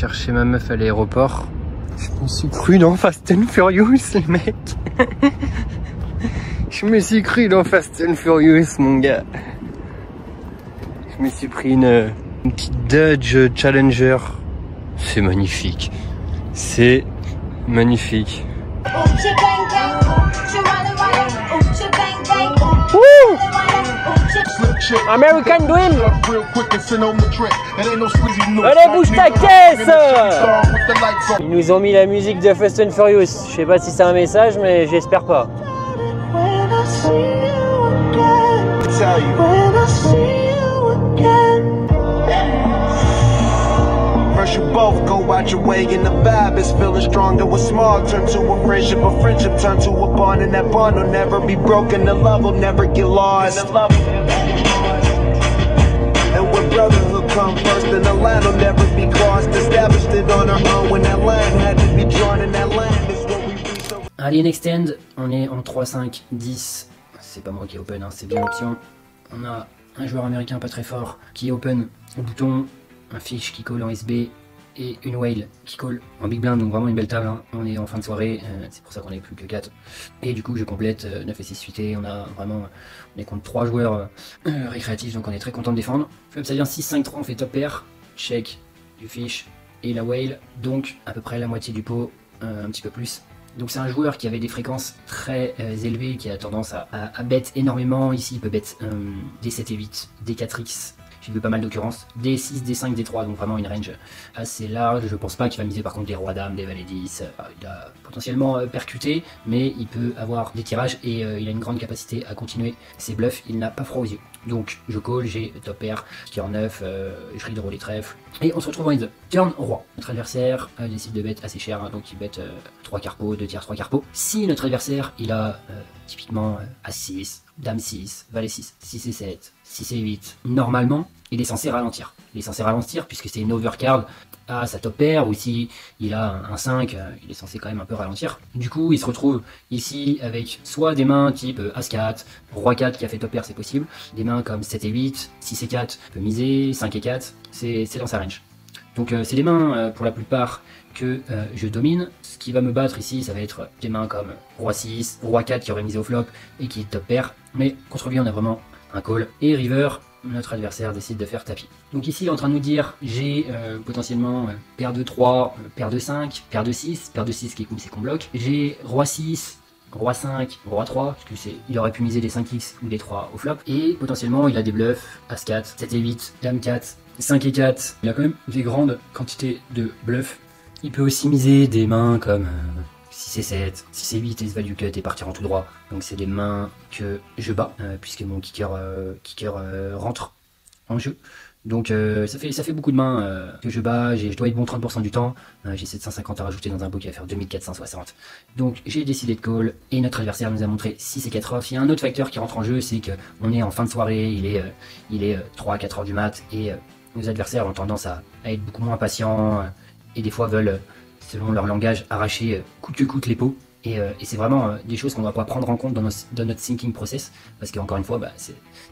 chercher ma meuf à l'aéroport. Je me suis cru dans Fast and Furious, les mecs. Je me suis cru dans Fast and Furious, mon gars. Je me suis pris une petite Dodge Challenger. C'est magnifique. C'est magnifique. Woo! American Dream. Allez, bouge ta caisse. Ils nous ont mis la musique de Fast and Furious. Je sais pas si c'est un message, mais j'espère pas. First you both go out your way and the vibe is feeling stronger. With small turn to a friendship turn to a bond, and that bond will never be broken. The love will never get lost. And when brotherhood come first, then the line will never be crossed. Established it on our own when that line had to be drawn, and that line is what we reach. Alien Extend, on est en 3-5-10. C'est pas moi qui open, hein, c'est bien l'option. On a un joueur américain pas très fort qui open au bouton, un fish qui call en SB et une whale qui call en big blind, donc vraiment une belle table, hein. On est en fin de soirée, c'est pour ça qu'on n'est plus que 4. Et du coup je complète 9 et 6 suités, on est contre 3 joueurs récréatifs, donc on est très content de défendre. Flop ça vient 6-5-3, on fait top pair, check du fish et la whale, donc à peu près la moitié du pot, un petit peu plus. Donc c'est un joueur qui avait des fréquences très élevées, qui a tendance à bet énormément. Ici il peut bet des 7 et 8, des 4x, j'ai vu pas mal d'occurrences, des 6, des 5, des 3, donc vraiment une range assez large. Je pense pas qu'il va miser par contre des rois dames, des valets 10, il a potentiellement percuté, mais il peut avoir des tirages et il a une grande capacité à continuer ses bluffs, il n'a pas froid aux yeux. Donc je call, j'ai top pair, qui est en 9, je redraw les trèfles, et on se retrouve en heads up. Turn roi, notre adversaire décide de bet assez cher, hein, donc il bet 3 carpeaux, 2 tiers, 3 carpeaux. Si notre adversaire il a typiquement As 6, Dame 6, Valet 6, 6 et 7, 6 et 8, normalement il est censé ralentir. Il est censé ralentir puisque c'est une overcard à sa top pair, ou si il a un 5, il est censé quand même un peu ralentir. Du coup il se retrouve ici avec soit des mains type As 4, Roi 4 qui a fait top pair, c'est possible, des mains comme 7 et 8, 6 et 4, peut miser, 5 et 4, c'est dans sa range. Donc c'est des mains pour la plupart que je domine. Ce qui va me battre ici, ça va être des mains comme Roi 6, Roi 4 qui aurait misé au flop et qui est top pair, mais contre lui on a vraiment un call. Et river, notre adversaire décide de faire tapis. Donc ici il est en train de nous dire j'ai potentiellement paire de 3, paire de 5, paire de 6, paire de 6 qui est cool, c'est qu'on bloque. J'ai Roi 6, Roi 5, Roi 3, parce que il aurait pu miser des 5x ou des 3 au flop. Et potentiellement il a des bluffs, As 4, 7 et 8, Dame 4, 5 et 4. Il a quand même des grandes quantités de bluffs. Il peut aussi miser des mains comme 6 et 7, 6 et 8 et se value cut et partir en tout droit. Donc c'est des mains que je bats, puisque mon kicker rentre en jeu. Donc ça fait beaucoup de mains que je bats, je dois être bon 30% du temps, j'ai 750 à rajouter dans un pot qui va faire 2460. Donc j'ai décidé de call, et notre adversaire nous a montré 6 et 4 off. Il y a un autre facteur qui rentre en jeu, c'est qu'on est en fin de soirée, il est 3 à 4 heures du mat, et nos adversaires ont tendance à être beaucoup moins patients, et des fois veulent, selon leur langage, arracher coûte que coûte les pots. Et c'est vraiment des choses qu'on va pas prendre en compte dans notre thinking process, parce qu'encore une fois,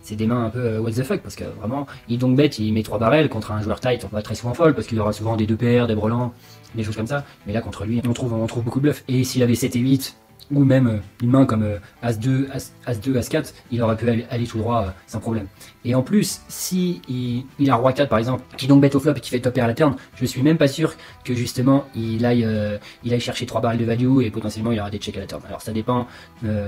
c'est des mains un peu what the fuck, parce que vraiment, il donc bête, il met 3 barrels contre un joueur tight, on va très souvent fold, parce qu'il aura souvent des 2 paires, des brelans, des choses comme ça, mais là contre lui, on trouve beaucoup de bluffs. Et s'il avait 7 et 8, ou même une main comme As2, As2, As4, il aurait pu aller tout droit sans problème. Et en plus, si il a Roi 4 par exemple, qui donc bet au flop et qui fait top pair à la turn, je suis même pas sûr que justement il aille chercher 3 barrels de value et potentiellement il aura des checks à la turn. Alors ça dépend,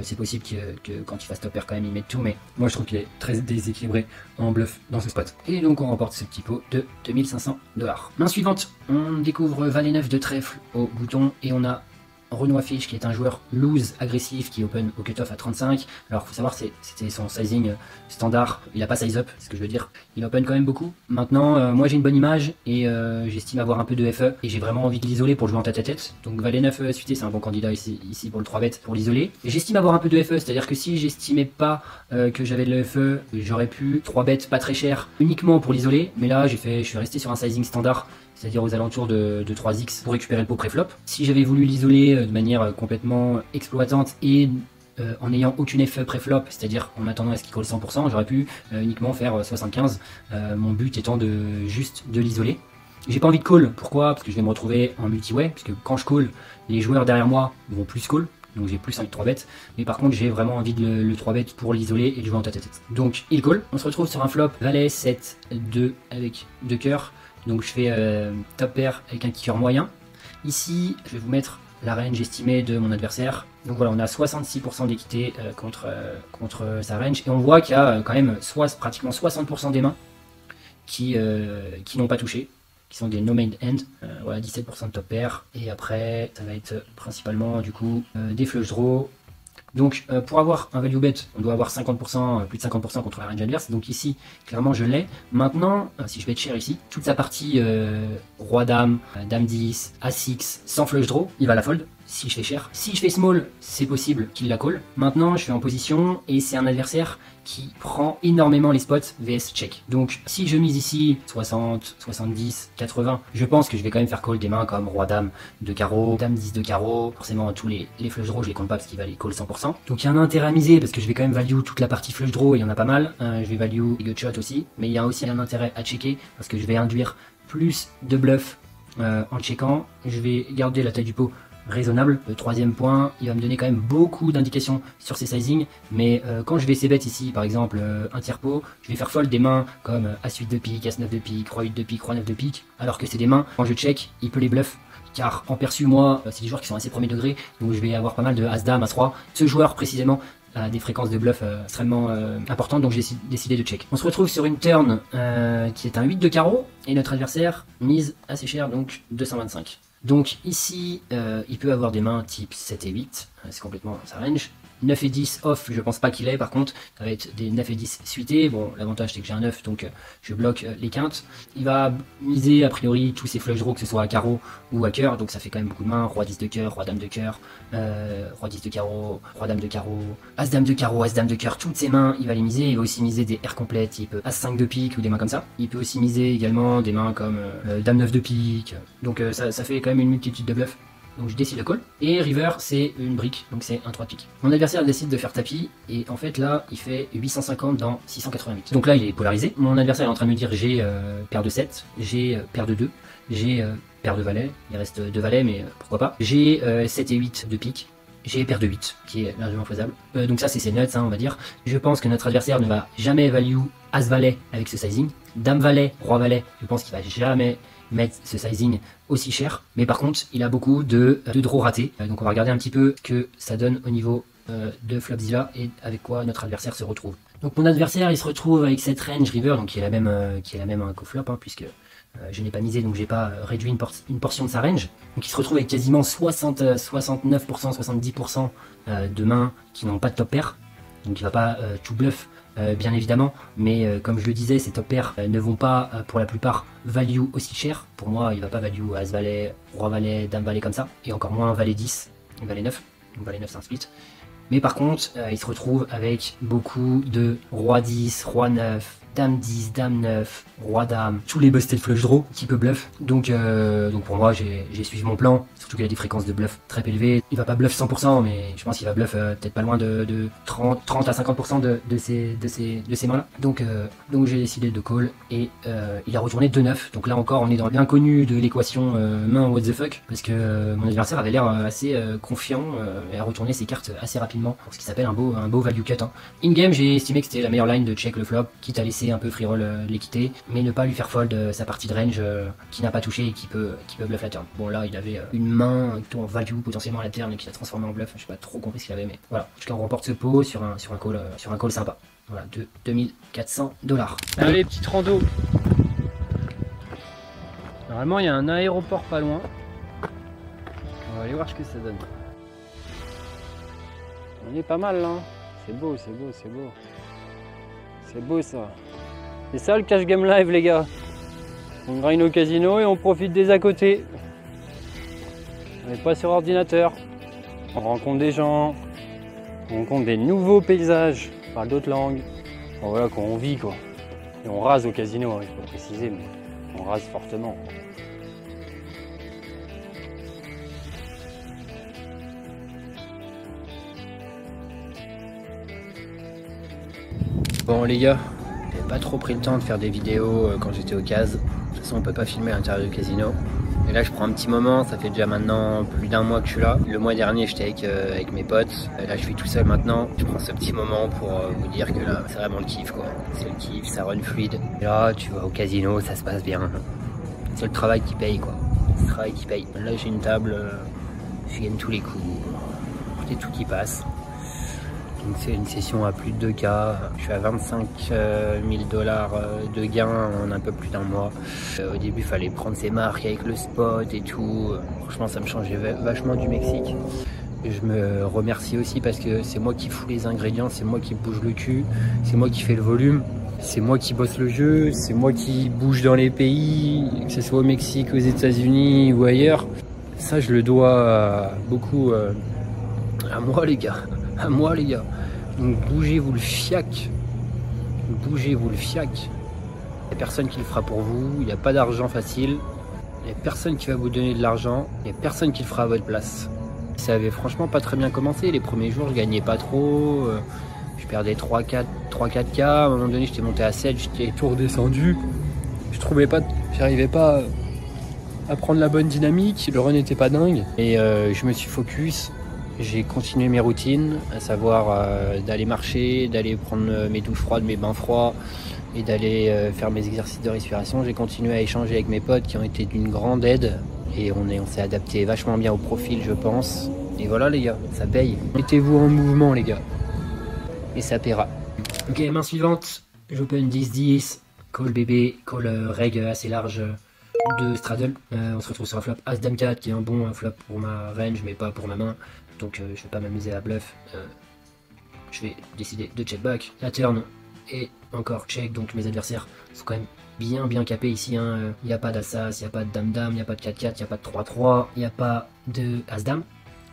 c'est possible que quand il fasse top pair quand même il mette tout, mais moi je trouve qu'il est très déséquilibré en bluff dans ce spot. Et donc on remporte ce petit pot de 2500 $. Main suivante, on découvre Valet 9 de trèfle au bouton et on a Renoir Fish qui est un joueur loose agressif qui open au cutoff à 35. Alors faut savoir c'était son sizing standard, il a pas size up, c'est ce que je veux dire. Il open quand même beaucoup. Maintenant moi j'ai une bonne image et j'estime avoir un peu de FE et j'ai vraiment envie de l'isoler pour jouer en tête à tête. Donc Valet 9 suité c'est un bon candidat ici pour le 3 bet pour l'isoler. J'estime avoir un peu de FE, c'est-à-dire que si j'estimais pas que j'avais de l'FE, j'aurais pu 3 bet pas très cher uniquement pour l'isoler. Mais là je suis resté sur un sizing standard, c'est-à-dire aux alentours de 3x pour récupérer le pot pré-flop. Si j'avais voulu l'isoler de manière complètement exploitante et en n'ayant aucune FE pré-flop, c'est-à-dire en attendant à ce qu'il colle 100%, j'aurais pu uniquement faire 75, mon but étant juste de l'isoler. J'ai pas envie de call, pourquoi? Parce que je vais me retrouver en multi-way, puisque quand je call, les joueurs derrière moi vont plus call, donc j'ai plus envie de 3-bet, mais par contre j'ai vraiment envie de le 3-bet pour l'isoler et de jouer en tête-à-tête. Donc il call, on se retrouve sur un flop valet 7, 2 avec 2 cœurs, donc je fais top pair avec un kicker moyen. Ici, je vais vous mettre la range estimée de mon adversaire. Donc voilà, on a 66% d'équité contre sa range, et on voit qu'il y a quand même pratiquement 60% des mains qui n'ont pas touché, qui sont des no main end, voilà, 17% de top pair, et après ça va être principalement du coup des flush draws. Donc pour avoir un value bet, on doit avoir 50%, plus de 50% contre la range adverse, donc ici clairement je l'ai. Maintenant, si je bet cher ici, toute sa partie roi dame, dame 10, as-6, sans flush draw, il va la fold. Si je fais cher, si je fais small, c'est possible qu'il la call. Maintenant, je suis en position et c'est un adversaire qui prend énormément les spots vs check. Donc, si je mise ici 60, 70, 80, je pense que je vais quand même faire call des mains comme roi dame de carreau, dame 10 de carreau. Forcément, tous les flush draws, je les compte pas parce qu'il va les call 100%. Donc, il y a un intérêt à miser parce que je vais quand même value toute la partie flush draw, il y en a pas mal. Je vais value les gut shot aussi, mais il y a aussi un intérêt à checker parce que je vais induire plus de bluff en checkant. Je vais garder la taille du pot raisonnable. Le troisième point, il va me donner quand même beaucoup d'indications sur ses sizing, mais quand je vais c-bet ici, par exemple un tiers pot, je vais faire fold des mains comme As-8 de pique, As-9 de pique, Roi 8 de pique, Roi 9 de pique, alors que c'est des mains, quand je check, il peut les bluff, car en perçu, moi, c'est des joueurs qui sont assez premier degré, donc je vais avoir pas mal de As-Dame, As-Roi. Ce joueur précisément a des fréquences de bluff extrêmement importantes, donc j'ai décidé de check. On se retrouve sur une turn qui est un 8 de carreau, et notre adversaire mise assez cher, donc 225. Donc ici, il peut avoir des mains type 7 et 8, c'est complètement sa range. 9 et 10 off, je pense pas qu'il ait, par contre, ça va être des 9 et 10 suités. Bon, l'avantage c'est que j'ai un 9, donc je bloque les quintes. Il va miser a priori tous ses flush draws, que ce soit à carreau ou à cœur, donc ça fait quand même beaucoup de mains. Roi 10 de cœur, Roi dame de cœur, Roi 10 de carreau, Roi dame de carreau, As dame de carreau, As dame de cœur, toutes ces mains, il va les miser. Il va aussi miser des R complètes, type As 5 de pique ou des mains comme ça. Il peut aussi miser également des mains comme Dame 9 de pique, donc ça fait quand même une multitude de bluffs. Donc je décide de call, et river c'est une brique, donc c'est un 3 de pique. Mon adversaire décide de faire tapis, et en fait là il fait 850 dans 688. Donc là il est polarisé, mon adversaire est en train de me dire j'ai paire de 7, j'ai paire de 2, j'ai paire de valet, il reste 2 valets mais pourquoi pas. J'ai 7 et 8 de pique, j'ai paire de 8 qui est largement faisable. Donc ça c'est ses nuts hein, on va dire. Je pense que notre adversaire ne va jamais value As valet avec ce sizing. Dame valet, Roi valet, je pense qu'il va jamais mettre ce sizing aussi cher, mais par contre il a beaucoup de draws ratés, donc on va regarder un petit peu ce que ça donne au niveau de Flopzilla et avec quoi notre adversaire se retrouve. Donc mon adversaire il se retrouve avec cette range river, donc qui est la même qu'au flop, hein, puisque je n'ai pas misé, donc j'ai pas réduit une portion de sa range, donc il se retrouve avec quasiment 69%, 70% de mains qui n'ont pas de top pair, donc il va pas tout bluff bien évidemment, mais comme je le disais, ces top pairs ne vont pas pour la plupart value aussi cher. Pour moi, il va pas value As valet, Roi valet, Dame valet comme ça, et encore moins valet 10, valet 9, donc valet 9 c'est un split. Mais par contre, il se retrouve avec beaucoup de Roi 10, Roi 9, Dame 10, Dame 9, Roi Dame, tous les busted flush draw qui peut bluff. Donc pour moi, j'ai suivi mon plan, surtout qu'il a des fréquences de bluff très élevées. Il va pas bluff 100%, mais je pense qu'il va bluff peut-être pas loin de 30 à 50% de ces mains-là. Donc j'ai décidé de call, et il a retourné 2-9. Donc là encore, on est dans l'inconnu de l'équation main what the fuck, parce que mon adversaire avait l'air assez confiant et a retourné ses cartes assez rapidement, pour ce qui s'appelle un beau value cut. Hein. In-game, j'ai estimé que c'était la meilleure line de check le flop, quitte à laisser un peu free roll l'équité, mais ne pas lui faire fold sa partie de range qui n'a pas touché et qui peut bluff la turn. Bon là il avait une main en value potentiellement à la turn et qui l'a transformé en bluff, je sais pas trop compris ce qu'il avait, mais voilà. En tout cas on remporte ce pot sur un call sympa. Voilà, de 2400 $. Allez, petite rando. Normalement il y a un aéroport pas loin. On va aller voir ce que ça donne. On est pas mal là. C'est beau, c'est beau, c'est beau. C'est beau ça. C'est ça le cash game live les gars. On grind au casino et on profite des à côté. On n'est pas sur ordinateur. On rencontre des gens. On rencontre des nouveaux paysages. On parle d'autres langues. Bon, voilà quoi, on vit quoi. Et on rase au casino, il faut préciser, mais on rase fortement. Bon les gars, j'ai pas trop pris le temps de faire des vidéos quand j'étais au case. toute façon, on peut pas filmer à l'intérieur du casino. Et là, je prends un petit moment, ça fait déjà maintenant plus d'1 mois que je suis là. Le mois dernier, j'étais avec mes potes. Et là, je suis tout seul maintenant. Je prends ce petit moment pour vous dire que là, c'est vraiment le kiff, quoi. C'est le kiff, ça run fluide. Et là, tu vas au casino, ça se passe bien. C'est le travail qui paye, quoi. C'est le travail qui paye. Là, j'ai une table, je gagne tous les coups. Et tout qui passe. Donc c'est une session à plus de 2K, je suis à 25 000 $ de gains en un peu plus d'1 mois. Au début il fallait prendre ses marques avec le spot et tout, franchement ça me changeait vachement du Mexique. Et je me remercie aussi parce que c'est moi qui fous les ingrédients, c'est moi qui bouge le cul, c'est moi qui fais le volume, c'est moi qui bosse le jeu, c'est moi qui bouge dans les pays, que ce soit au Mexique, aux États-Unis ou ailleurs. Ça je le dois beaucoup à moi les gars. À moi les gars, donc bougez-vous le fiac, bougez-vous le fiac. Il n'y a personne qui le fera pour vous, il n'y a pas d'argent facile, il n'y a personne qui va vous donner de l'argent, il n'y a personne qui le fera à votre place. Ça avait franchement pas très bien commencé, les premiers jours je gagnais pas trop, je perdais 3-4K, à un moment donné j'étais monté à 7, j'étais tout redescendu, j'arrivais pas à prendre la bonne dynamique, le run n'était pas dingue, et je me suis focus. J'ai continué mes routines, à savoir d'aller marcher, d'aller prendre mes douches froides, mes bains froids et d'aller faire mes exercices de respiration. J'ai continué à échanger avec mes potes qui ont été d'une grande aide et on s'est adapté vachement bien au profil je pense. Et voilà les gars, ça paye. Mettez-vous en mouvement les gars et ça paiera. Ok, main suivante, j'open 10-10, call bébé, call reg assez large de straddle. On se retrouve sur un flop As-Dame 4 qui est un bon flop pour ma range mais pas pour ma main. Donc je vais pas m'amuser à bluff, je vais décider de check back, la turn et encore check, donc mes adversaires sont quand même bien capés ici, hein. Il n'y a pas d'As-As, il n'y a pas de Dame-Dame, il n'y a pas de 4-4, il n'y a pas de 3-3, il n'y a pas de As-Dame,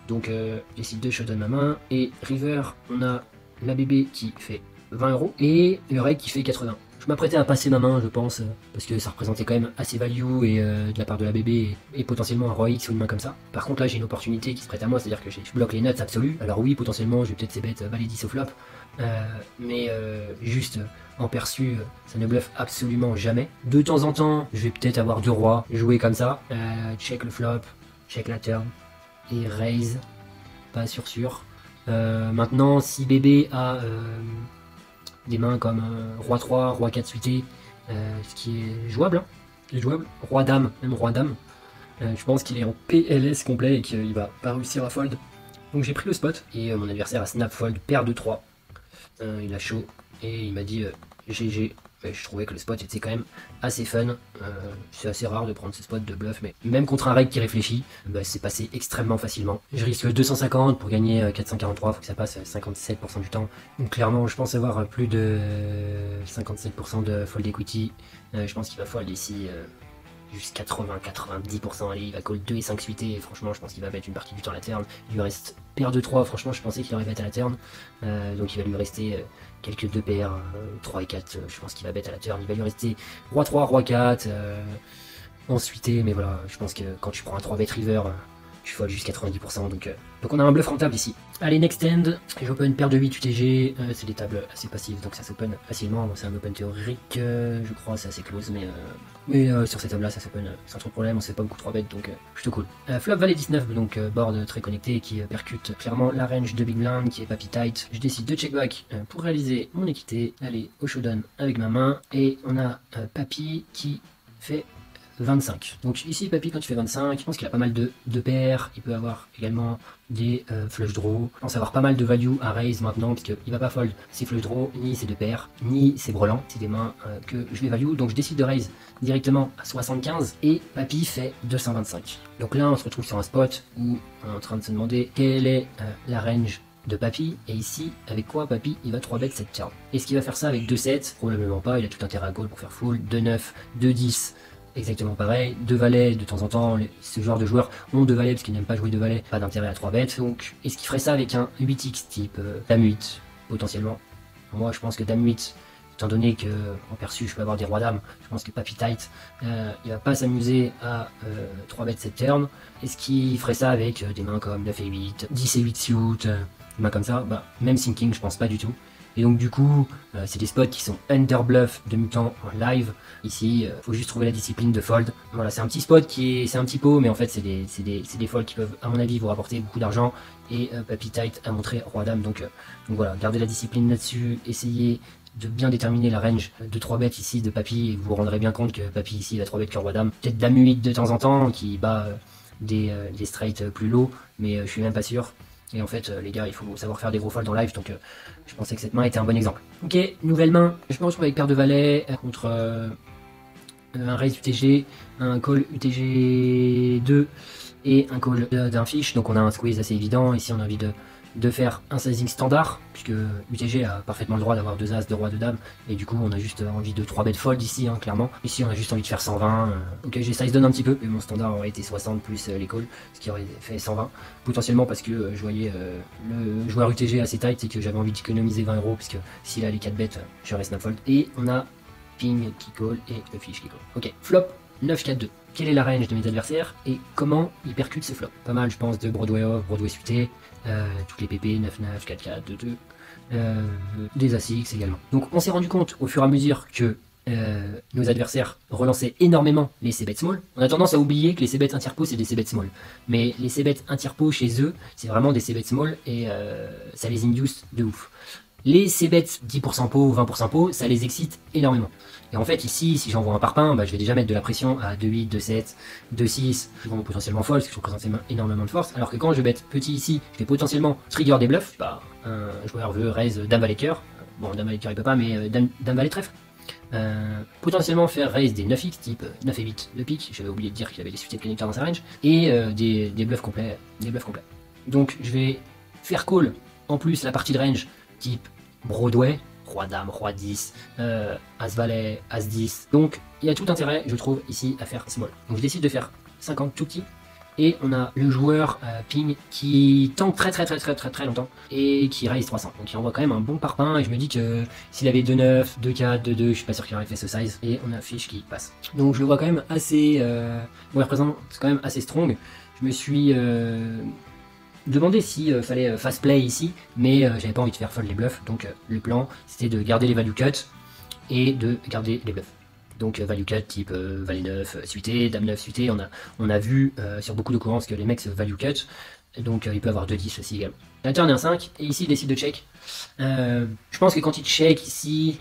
donc j'décide de showdown ma main, et river, on a la bébé qui fait 20 € et le reg qui fait 80. Je m'apprêtais à passer ma main je pense, parce que ça représentait quand même assez value et de la part de la bébé et potentiellement un roi X ou une main comme ça. Par contre là j'ai une opportunité qui se prête à moi, c'est-à-dire que je bloque les nuts absolus. Alors oui potentiellement je vais peut-être ces bêtes valet 10 au flop, mais juste en perçu ça ne bluffe absolument jamais. De temps en temps je vais peut-être avoir 2 rois, jouer comme ça, check le flop, check la turn et raise, pas sûr. Maintenant si bébé a des mains comme Roi 3, Roi 4 suité, ce qui est jouable, Roi Dame, même Roi Dame, je pense qu'il est en PLS complet et qu'il va pas réussir à fold. Donc j'ai pris le spot et mon adversaire a snap fold, paire de 3, il a chaud et il m'a dit GG. Je trouvais que le spot était quand même assez fun, c'est assez rare de prendre ces spots de bluff, mais même contre un reg qui réfléchit, c'est passé extrêmement facilement. Je risque 250 pour gagner 443, faut que ça passe 57% du temps. Donc clairement je pense avoir plus de 57% de fold equity, je pense qu'il va fold ici juste 80-90%, allez il va call 2 et 5 suités, et franchement je pense qu'il va mettre une partie du temps à la turn. Il lui reste paire de 3, franchement je pensais qu'il aurait bet à la turn, donc il va lui rester quelques 2 paires, 3 et 4, je pense qu'il va bet à la turn. Il va lui rester Roi 3, Roi 4, en suité, mais voilà, je pense que quand tu prends un 3 bet river, tu fold juste 90%, donc on a un bluff rentable ici. Allez, next end, j'open une paire de 8 UTG, c'est des tables assez passives, donc ça s'open facilement, c'est un open théorique, je crois, c'est assez close, mais sur cette table là ça s'open sans trop de problème, on sait pas beaucoup 3 bêtes, donc plutôt cool. Flop valet 19, donc board très connecté qui percute clairement la range de big blind qui est papy tight. Je décide de check back pour réaliser mon équité, aller au showdown avec ma main, et on a papy qui fait 25. Donc ici papy quand il fait 25, je pense qu'il a pas mal de paires, il peut avoir également des flush draw. Je pense avoir pas mal de value à raise maintenant, parce qu'il va pas fold ses flush draw, ni ses 2 paires, ni ses brelans. C'est des mains que je vais value, donc je décide de raise directement à 75 et papy fait 225. Donc là on se retrouve sur un spot où on est en train de se demander quelle est la range de papy, et ici avec quoi papy il va 3 bet cette turn. Est-ce qu'il va faire ça avec 2-7? Probablement pas, il a tout intérêt à call pour faire full. 2-9, 2-10, exactement pareil. 2 valets de temps en temps, ce genre de joueurs ont 2 valets parce qu'ils n'aiment pas jouer 2 valets, pas d'intérêt à 3 bêtes. Donc est-ce qu'il ferait ça avec un 8x type Dame 8 potentiellement? Moi je pense que Dame 8, étant donné que en perçu je peux avoir des rois dames, je pense que papy tight il va pas s'amuser à 3 bêtes cette turn. Est-ce qu'il ferait ça avec des mains comme 9 et 8, 10 et 8 suit, main comme ça, bah, même sinking, je pense pas du tout. Et donc du coup, c'est des spots qui sont under bluff de mutant en live. Ici, faut juste trouver la discipline de fold. Voilà, c'est un petit spot c'est un petit pot, mais en fait c'est des folds qui peuvent, à mon avis, vous rapporter beaucoup d'argent. Et Papy Tight a montré Roi Dame, donc voilà, gardez la discipline là-dessus, essayez de bien déterminer la range de 3 bêtes ici de Papy, et vous vous rendrez bien compte que Papy ici il a 3 bêtes que Roi Dame. Peut-être Dame 8 de temps en temps qui bat des straights plus low, mais je suis même pas sûr. Et en fait, les gars, il faut savoir faire des gros folds en live, donc je pensais que cette main était un bon exemple. Ok, nouvelle main, je me retrouve avec paire de valets contre un raise UTG, un call UTG 2 et un call d'un fish, donc on a un squeeze assez évident. Ici, on a envie de faire un sizing standard, puisque UTG a parfaitement le droit d'avoir 2 as, 2 rois, 2 dames, et du coup on a juste envie de 3 bêtes fold ici, hein, clairement. Ici on a juste envie de faire 120, ok j'ai size down un petit peu, mais mon standard aurait été 60 plus les calls, ce qui aurait fait 120, potentiellement parce que je voyais le joueur UTG assez tight et que j'avais envie d'économiser 20 €, puisque s'il a les 4 bêtes, j'aurais snap fold, et on a ping qui call et le fish qui call. Ok, flop 9-4-2. Quelle est la range de mes adversaires et comment ils percutent ces flops? Pas mal, je pense, de Broadway off, Broadway suité, toutes les PP, 9-9, 4-4, 2-2, des A6 également. Donc on s'est rendu compte au fur et à mesure que nos adversaires relançaient énormément les c-bet small. On a tendance à oublier que les c-bet 1 tiers pot c'est des c-bet small. Mais les c-bet 1 tiers pot chez eux, c'est vraiment des c-bet small et ça les induce de ouf. Les c-bet 10% pot ou 20% pot, ça les excite énormément. Et en fait ici, si j'envoie un parpaing, bah, je vais déjà mettre de la pression à 2-8, 2-7, 2-6, qui vont potentiellement fold, parce que je représente énormément de force. Alors que quand je bet petit ici, je vais potentiellement trigger des bluffs. Bah, un joueur veut raise dame valet cœur. Bon, dame valet cœur il peut pas, mais dame valet trèfle. Potentiellement faire raise des 9x type 9 et 8 de pique. J'avais oublié de dire qu'il avait des suites de connecteurs dans sa range. Et des bluffs complets. Donc je vais faire call en plus la partie de range type Broadway, Roi Dame, Roi 10, As Valet, As 10. Donc il y a tout intérêt, je trouve, ici à faire small. Donc je décide de faire 50 tout petit. Et on a le joueur ping qui tank très longtemps et qui raise 300. Donc il envoie quand même un bon parpaing et je me dis que s'il avait 2-9, 2-4, 2-2, je suis pas sûr qu'il aurait fait ce size. Et on a fish qui passe. Donc je le vois quand même assez... bon, il représente quand même assez strong. Je me suis... demandé s'il fallait fast play ici, mais j'avais pas envie de faire fold les bluffs, donc le plan c'était de garder les value cut et de garder les bluffs. Donc value cut type valet 9 suité, dame 9 suité, on a vu sur beaucoup d'occurrences que les mecs se value cut, donc il peut avoir 2-10 aussi également. La turn est un 5, et ici il décide de check. Je pense que quand il check ici,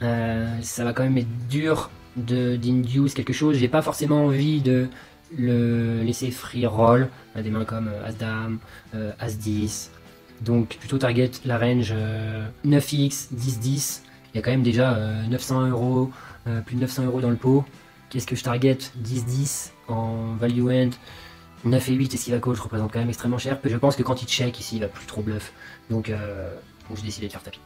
ça va quand même être dur d'induce quelque chose, j'ai pas forcément envie de le laisser free roll, on a des mains comme As-Dame, As-10, donc plutôt target la range 9x, 10-10, il y a quand même déjà 900 €, plus de 900 € dans le pot. Qu'est-ce que je target? 10-10 en value end, 9 et 8 et s'il va call, je représente quand même extrêmement cher, je pense que quand il check ici il va plus trop bluff, donc j'ai décidé de faire tapis.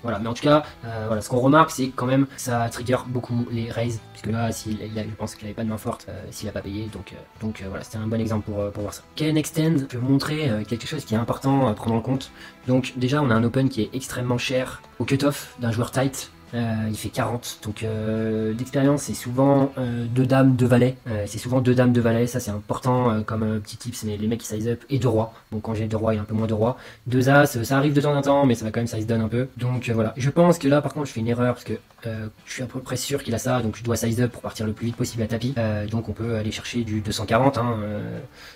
Voilà, mais en tout cas, voilà, ce qu'on remarque, c'est quand même ça trigger beaucoup les raises, puisque là, je pense qu'il n'avait pas de main forte s'il n'a pas payé, donc voilà, c'était un bon exemple pour voir ça. Can Extend peut montrer quelque chose qui est important à prendre en compte. Donc déjà, on a un open qui est extrêmement cher au cutoff d'un joueur tight. Il fait 40, donc d'expérience c'est souvent 2 dames, 2 valets, ça c'est important comme petit tips, mais les mecs qui size up et 2 rois, donc quand j'ai 2 rois il y a un peu moins de rois, 2 as, ça arrive de temps en temps mais ça va quand même size down un peu, donc voilà, je pense que là par contre je fais une erreur parce que je suis à peu près sûr qu'il a ça, donc je dois size up pour partir le plus vite possible à tapis, donc on peut aller chercher du 240,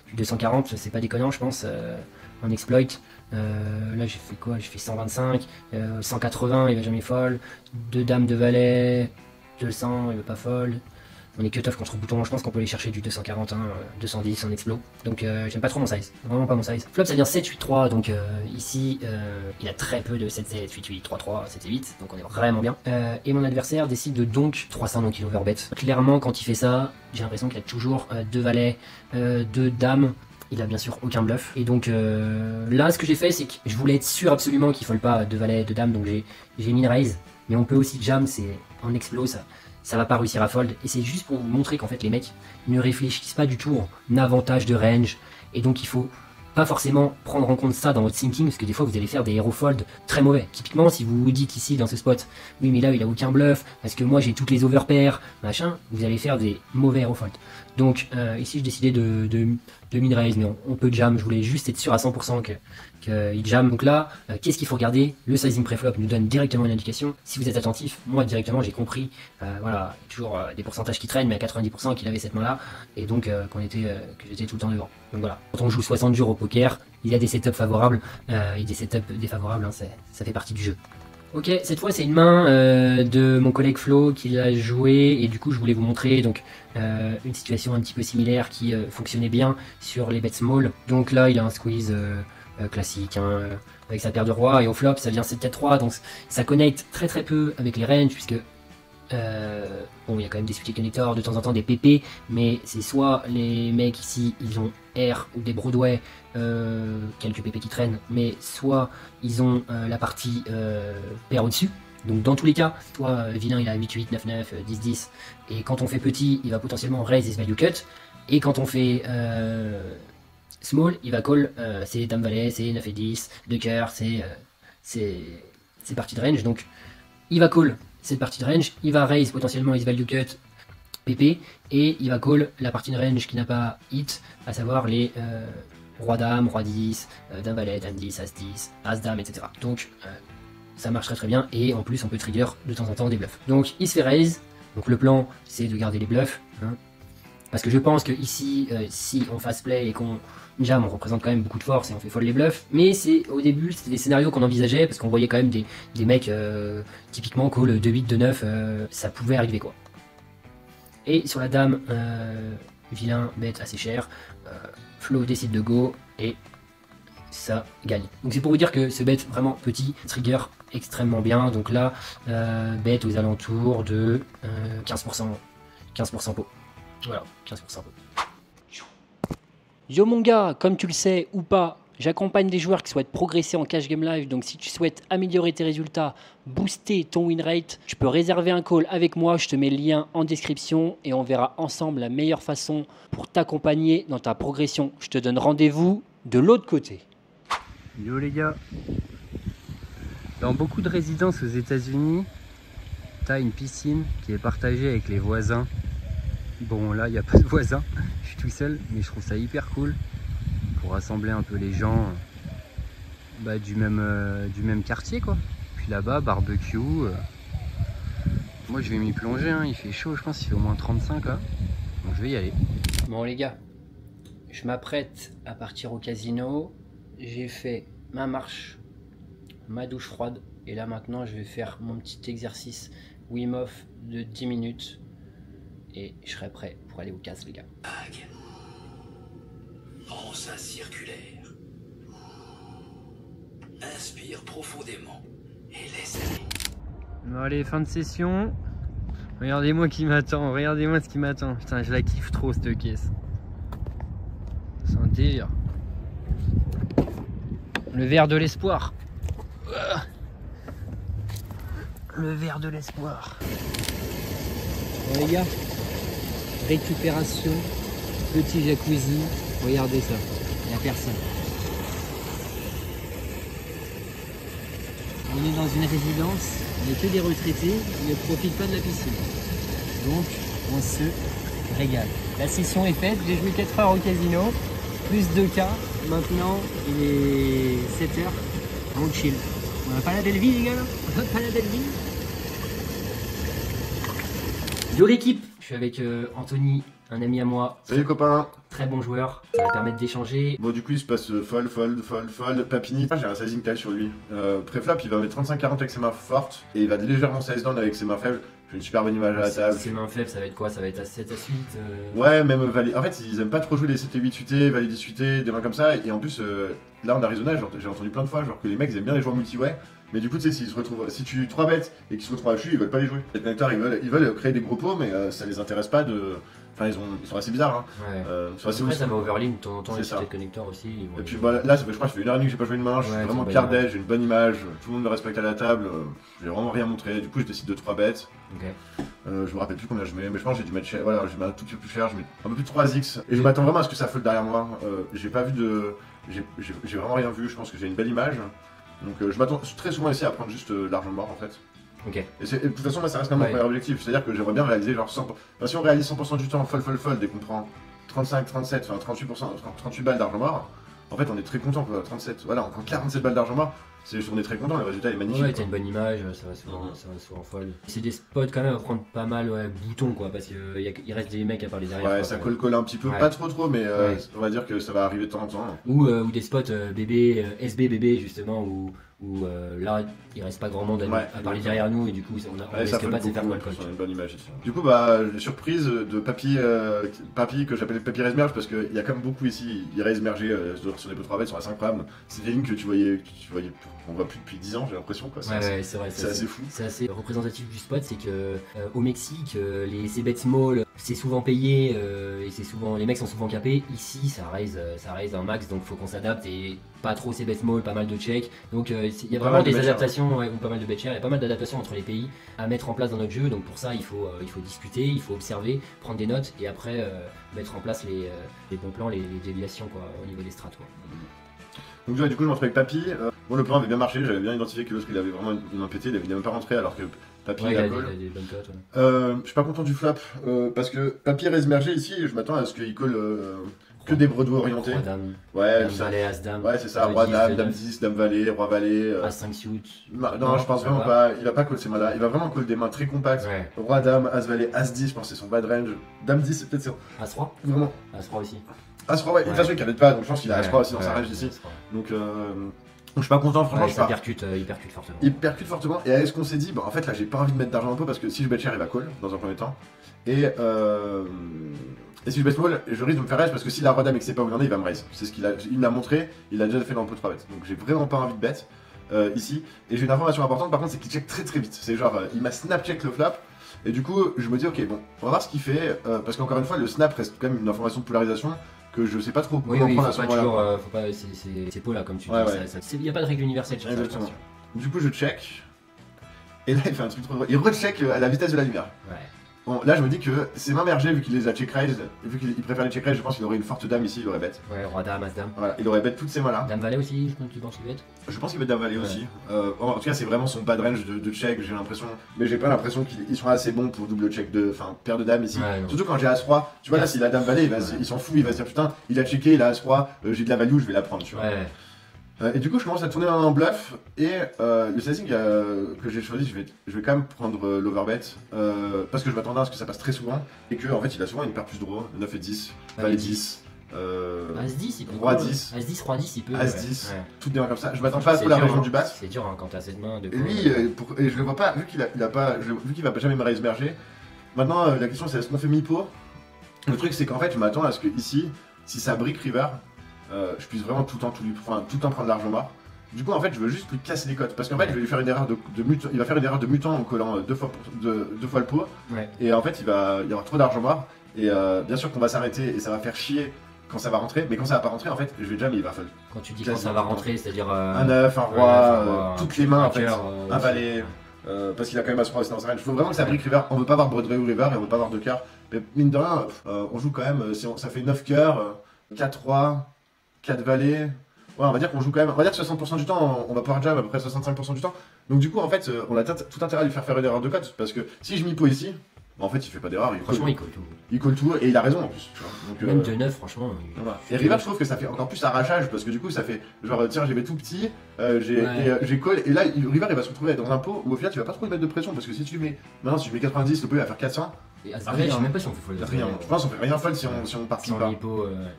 du 240 c'est pas déconnant je pense, en exploit. Là j'ai fait quoi? J'ai fait 125, 180 il va jamais fold, 2 dames de valet, 200 il veut pas fold, on est cut-off contre bouton, je pense qu'on peut aller chercher du 241, 210 en explo, donc j'aime pas trop mon size, vraiment pas mon size. Flop ça vient 7-8-3, donc ici il a très peu de 7-7, 8-8, 3-3, 7-8, donc on est vraiment bien. Et mon adversaire décide de donc 300, donc il overbet. Clairement quand il fait ça, j'ai l'impression qu'il a toujours 2 valets, 2 dames. Il a bien sûr aucun bluff. Et donc là, ce que j'ai fait, c'est que je voulais être sûr absolument qu'il ne fold pas de valet, de dame. Donc j'ai mis une raise. Mais on peut aussi jam, c'est en explo, ça va pas réussir à fold. Et c'est juste pour vous montrer qu'en fait, les mecs ne réfléchissent pas du tout en avantage de range. Et donc il faut pas forcément prendre en compte ça dans votre thinking, parce que des fois vous allez faire des hero fold très mauvais. Typiquement, si vous vous dites ici dans ce spot, oui mais là il a aucun bluff, parce que moi j'ai toutes les overpairs, machin, vous allez faire des mauvais hero fold. Donc ici, je décidais de mid-raise, mais on peut jam. Je voulais juste être sûr à 100% qu'il jam. Donc là, qu'est-ce qu'il faut regarder? Le sizing préflop nous donne directement une indication. Si vous êtes attentif, moi directement j'ai compris, voilà, toujours des pourcentages qui traînent, mais à 90% qu'il avait cette main-là, et donc que j'étais tout le temps devant. Donc voilà, quand on joue 60 jours au poker, il y a des setups favorables et des setups défavorables, hein, ça fait partie du jeu. Ok, cette fois c'est une main de mon collègue Flo qui l'a joué, et du coup je voulais vous montrer donc une situation un petit peu similaire qui fonctionnait bien sur les bets small. Donc là il a un squeeze classique hein, avec sa paire de rois, et au flop ça vient 7-4-3, donc ça connecte très peu avec les ranges, puisque bon, il y a quand même des suites connecteurs, de temps en temps des PP, mais c'est soit les mecs ici ils ont R ou des Broadway, quelques PP qui traînent, mais soit ils ont la partie paire au-dessus. Donc dans tous les cas, soit vilain il a 8-8, 9-9, 10-10, et quand on fait petit, il va potentiellement raise his value cut, et quand on fait small, il va call ses dames valet, ses 9 et 10, de cœur, ses parties de range, donc il va call cette partie de range, il va raise potentiellement his value cut PP, et il va call la partie de range qui n'a pas hit, à savoir les roi dame, roi 10, dame valet, dame 10, as 10, as dame, etc. Donc ça marche très bien, et en plus on peut trigger de temps en temps des bluffs. Donc il se fait raise, donc le plan c'est de garder les bluffs, hein, parce que je pense que ici, si on fast play et qu'on jam, on représente quand même beaucoup de force et on fait fold les bluffs, mais c'est au début c'était des scénarios qu'on envisageait, parce qu'on voyait quand même des mecs typiquement call 2-8, 2-9, ça pouvait arriver quoi. Et sur la dame, vilain bet assez cher, Flo décide de go, et ça gagne. Donc c'est pour vous dire que ce bet vraiment petit trigger extrêmement bien. Donc là, bet aux alentours de 15% pot. Voilà, 15% pot. Yo mon gars, comme tu le sais ou pas, j'accompagne des joueurs qui souhaitent progresser en cash game live. Donc si tu souhaites améliorer tes résultats, booster ton win rate, tu peux réserver un call avec moi. Je te mets le lien en description, et on verra ensemble la meilleure façon pour t'accompagner dans ta progression. Je te donne rendez-vous de l'autre côté. Yo les gars, dans beaucoup de résidences aux États-Unis, tu as une piscine qui est partagée avec les voisins. Bon là il n'y a pas de voisins, je suis tout seul, mais je trouve ça hyper cool pour rassembler un peu les gens du même quartier quoi. Puis là-bas barbecue, moi je vais m'y plonger, hein. Il fait chaud, je pense qu'il fait au moins 35 là, donc je vais y aller. Bon les gars, je m'apprête à partir au casino. J'ai fait ma marche, ma douche froide, et là maintenant je vais faire mon petit exercice Wim Hof de 10 minutes, et je serai prêt pour aller au casse les gars. Rends ça circulaire. Inspire profondément et laisse aller. Bon allez, fin de session. Regardez-moi qui m'attend, regardez-moi ce qui m'attend. Putain, je la kiffe trop cette caisse. C'est un délire. Le verre de l'espoir. Le verre de l'espoir. Bon les gars, récupération, petit jacuzzi, regardez ça, il n'y a personne. On est dans une résidence, il n'y a que des retraités, ils ne profitent pas de la piscine. Donc on se régale. La session est faite, j'ai joué 4 heures au casino, plus 2K, maintenant il est 7h, on chill. On n'a pas la belle vie les gars là? On n'a pas la belle vie? Yo l'équipe, je suis avec Anthony, un ami à moi. Salut copain. Très bon joueur, ça va permettre d'échanger. Bon du coup il se passe fold. Papini, j'ai un sizing taille sur lui. Préflop il va mettre 35-40 avec ses mains fortes, et il va légèrement size down avec ses mains faibles. J'ai une super bonne image à la table. Ses mains faibles ça va être quoi? Ça va être à 7 à 8 Ouais, même valet. En fait ils aiment pas trop jouer les 7 et 8 suités, valet 10 suités, des mains comme ça. Et en plus là en Arizona j'ai entendu plein de fois genre que les mecs ils aiment bien les joueurs multi-way. Mais du coup, tu sais, s'ils se retrouvent, si tu 3 bêtes et qu'ils se retrouvent à chu, ils veulent pas les jouer. Les connecteurs, ils veulent créer des gros pots, mais ça les intéresse pas de. Enfin, ils sont assez bizarres. Hein. Ouais. Sont assez après, ça va overlim de temps en temps, c'est les connecteurs aussi. Et puis bah, là, je crois que ça fait 1h30 que j'ai pas joué une main, je suis vraiment cardé, j'ai une bonne image, tout le monde me respecte à la table, j'ai vraiment rien montré. Du coup, je décide de 3 bêtes. Okay. Je me rappelle plus combien je mets, mais je pense que j'ai dû mettre cher. Voilà, j'ai mis un tout petit peu plus cher, je mets un peu plus de 3x. Et je m'attends vraiment à ce que ça flotte derrière moi. J'ai pas vu de. J'ai vraiment rien vu, je pense que j'ai une belle image. Donc je m'attends très souvent ici à prendre juste l'argent mort en fait. Ok. Et de toute façon, moi, ça reste quand même mon premier objectif. C'est-à-dire que j'aimerais bien réaliser genre 100%. Enfin, si on réalise 100% du temps fold, dès qu'on prend 35, 37, enfin 38 balles d'argent mort, en fait, on est très content quoi. 37, voilà, on prend 47 balles d'argent mort. On est très content, le résultat est magnifique. Ouais, t'as une bonne image, ça va souvent fold. C'est des spots quand même à prendre pas mal, ouais, boutons quoi, parce qu'il reste des mecs à parler derrière. Ouais, quoi, ça colle un petit peu, ouais. pas trop, mais on va dire que ça va arriver de temps en temps. Ou des spots bébé, SB bébé justement, où là il reste pas grand monde à parler derrière nous et du coup on risque pas de se faire call. Une bonne image ici. Du coup, bah, surprise de Papy que j'appelle Papy Resmerge parce qu'il y a quand même beaucoup ici. Il reste mergé sur des pots 3 bêtes, sur la 5 rames. C'est des lignes que tu voyais, on voit plus depuis 10 ans, j'ai l'impression. Ouais, c'est vrai. C'est assez fou. C'est assez représentatif du spot, c'est que au Mexique, ces bêtes small, c'est souvent payé et c'est souvent les mecs sont souvent capés. Ici, ça raise un max, donc faut qu'on s'adapte et pas trop ces bêtes small, pas mal de checks. Donc il y a vraiment des adaptations, ou pas mal de bet share, il y a pas mal d'adaptations entre les pays à mettre en place dans notre jeu. Donc pour ça, il faut discuter, il faut observer, prendre des notes et après mettre en place les bons plans, les déviations quoi, au niveau des strats. Quoi. Donc du coup, je me retrouve avec Papy. Bon, le plan avait bien marché, j'avais bien identifié que l'autre il avait vraiment une main pétée, il avait même pas rentré alors que Papy il a a call. des bonnes cotes. Je suis pas content du flop parce que Papy reste mergé ici, je m'attends à ce qu'il colle que des bredouilles orientés. Roi dame, ouais, dame valet, as dame. Ouais, c'est ça, roi dame, dame 10, dame valet, roi valet. As 5 suit. Non, je pense vraiment pas. Il va pas coller ces mains là, il va vraiment coller des mains très compactes. Ouais. Roi dame, as valet, as 10, je pense que c'est son bad range. Dame 10, c'est peut-être son. As 3 Vraiment. As 3 aussi. As 3, ouais, de toute façon il calme pas, donc je pense qu'il a as 3 aussi dans sa range ici. Donc je suis pas content, franchement. Il percute fortement. Il percute fortement, et avec ce qu'on s'est dit, bah en fait là j'ai pas envie de mettre d'argent un peu parce que si je bet cher il va call dans un premier temps. Et si je bet small, je risque de me faire raise parce que s'il a roi dame et que c'est pas où il en est, il va me raise. C'est ce il l'a montré, il l'a déjà fait dans le pot 3 bêtes. Donc j'ai vraiment pas envie de bet ici. Et j'ai une information importante par contre, c'est qu'il check très vite. C'est genre, il m'a snap check le flop. Et du coup, je me dis, ok, bon, on va voir ce qu'il fait. Parce qu'encore une fois, le snap reste quand même une information de polarisation que je sais pas trop comment prendre à ce moment-là. Faut pas, c'est pas là comme tu ouais, dis. Il n'y a pas de règle universelle sur ça. Exactement. Du coup, je check. Et là, il fait un truc trop drôle. Il recheck à la vitesse de la lumière. Ouais. Bon, là, je me dis que ses mains mergées, vu qu'il les a check raise, vu qu'il préfère les check raise, je pense qu'il aurait une forte dame ici, il aurait bet. Ouais, roi dame, as dame. Voilà, il aurait bet toutes ces mains là. Dame valet aussi, tu penses qu'il bet? Je pense qu'il bet dame valet aussi. En tout cas, c'est vraiment son bad range de check, j'ai l'impression. Mais j'ai pas l'impression qu'ils sont assez bons pour double check enfin, paire de dames ici. Ouais, surtout quand j'ai as-3. Tu vois, là, s'il a dame valet, il s'en fout, il va se dire putain, il a checké, il a as-3, j'ai de la value, je vais la prendre, tu vois. Ouais. Et du coup, je commence à tourner en bluff. Et le sizing que j'ai choisi, je vais quand même prendre l'overbet. Parce que je m'attendais à ce que ça passe très souvent. Et que en fait, il a souvent une paire plus draw, 9 et 10, valet 10. As-10, il peut. Roi 10. As-10, roi 10, il peut. As-10, toutes des mains comme ça. Je m'attends pas à trop la région du bas. C'est dur hein, quand t'as cette main de. Et lui, et je le vois pas, vu qu'il va jamais me raise merger. Maintenant, la question c'est est-ce qu'on fait mi-pot? Le truc c'est qu'en fait, je m'attends à ce que ici, si ça brick river, je puisse vraiment tout le temps prendre l'argent mort. Du coup, en fait, je veux juste lui casser les cotes. Parce qu'en fait, je vais lui faire une erreur de mutant. Il va faire une erreur de mutant en collant deux fois le pot. Ouais. Et en fait, il va y avoir trop d'argent mort. Et bien sûr qu'on va s'arrêter et ça va faire chier quand ça va rentrer. Mais quand ça va pas rentrer, en fait, je vais jamais, il va fold. Quand tu dis quand ça va rentrer, c'est-à-dire. Un 9, un roi, toutes les mains, en fait. Cœur, un valet. Parce qu'il a quand même As-3 aussi dans sa range. Il faut vraiment que ça brick river. On veut pas avoir Broadway ou river et on veut pas avoir de cœur. Mais mine de rien, on joue quand même. Ça fait 9 cœurs, 4-3, 4 valets. Ouais, on va dire qu'on joue quand même. On va dire que 60% du temps, on va pouvoir jam à peu près 65% du temps. Donc, du coup, en fait, on a tout intérêt à lui faire une erreur de cote. Parce que si je mi-pot ici, en fait, il fait pas d'erreur. Franchement, il colle tout. Il colle tout et il a raison en plus. Tu vois. Donc, même de 9, franchement. Voilà. Et river, je trouve que ça fait encore plus arrachage parce que du coup, ça fait genre, tiens, j'ai mis tout petit, j'ai call. Et là, river, il va se retrouver dans un pot où au final, tu vas pas trop lui mettre de pression parce que si tu mets. Maintenant, si tu mets 90, le pot il va faire 400. Et je sais même pas si on fait fold. Rien. Je pense qu'on fait rien fold si on parpine pas.